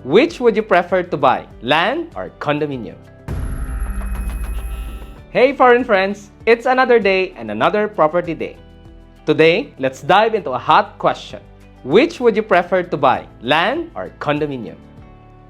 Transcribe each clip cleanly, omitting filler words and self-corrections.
Which would you prefer to buy, land or condominium? Hey foreign friends, it's another day and another property day. Today, let's dive into a hot question. Which would you prefer to buy, land or condominium?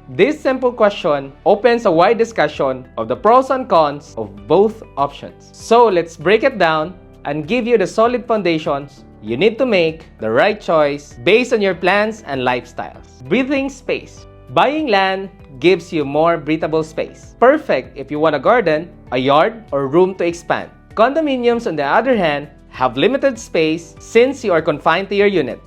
This simple question opens a wide discussion of the pros and cons of both options. So let's break it down and give you the solid foundations you need to make the right choice based on your plans and lifestyles. Breathing space. Buying land gives you more breathable space. Perfect if you want a garden, a yard, or room to expand. Condominiums, on the other hand, have limited space since you are confined to your unit.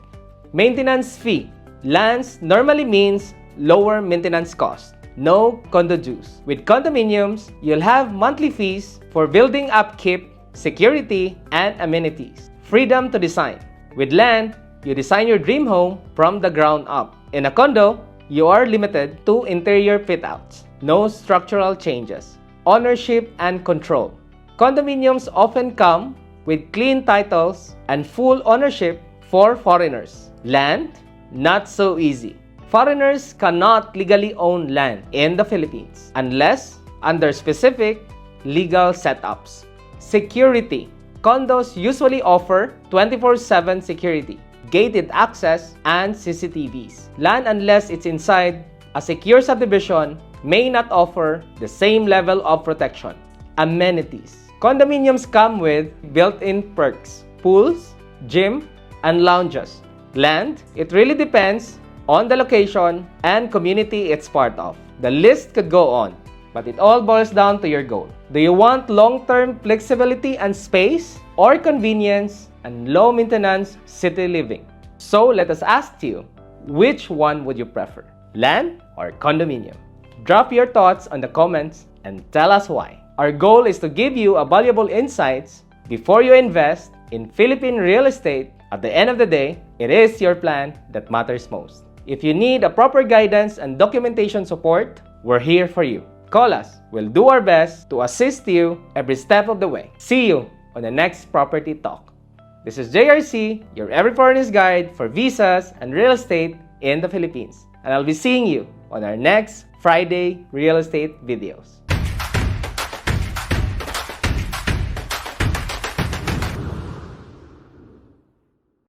Maintenance fee. Lands normally means lower maintenance cost. No condo dues. With condominiums, you'll have monthly fees for building upkeep, security, and amenities. Freedom to design. With land, you design your dream home from the ground up. In a condo, you are limited to interior fit-outs. No structural changes. Ownership and control. Condominiums often come with clean titles and full ownership for foreigners. Land, not so easy. Foreigners cannot legally own land in the Philippines unless under specific legal setups. Security. Condos usually offer 24/7 security, gated access, and CCTVs. Land, unless it's inside a secure subdivision, may not offer the same level of protection. Amenities. Condominiums come with built-in perks, pools, gym, and lounges. Land, it really depends on the location and community it's part of. The list could go on, but it all boils down to your goal. Do you want long-term flexibility and space, or convenience and low-maintenance city living? So let us ask you, which one would you prefer, land or condominium? Drop your thoughts on the comments and tell us why. Our goal is to give you a valuable insights before you invest in Philippine real estate. At the end of the day, it is your plan that matters most. If you need a proper guidance and documentation support, we're here for you. Call us. We'll do our best to assist you every step of the way. See you on the next Property Talk. This is JRC, your every foreigners guide for visas and real estate in the Philippines. And I'll be seeing you on our next Friday real estate videos.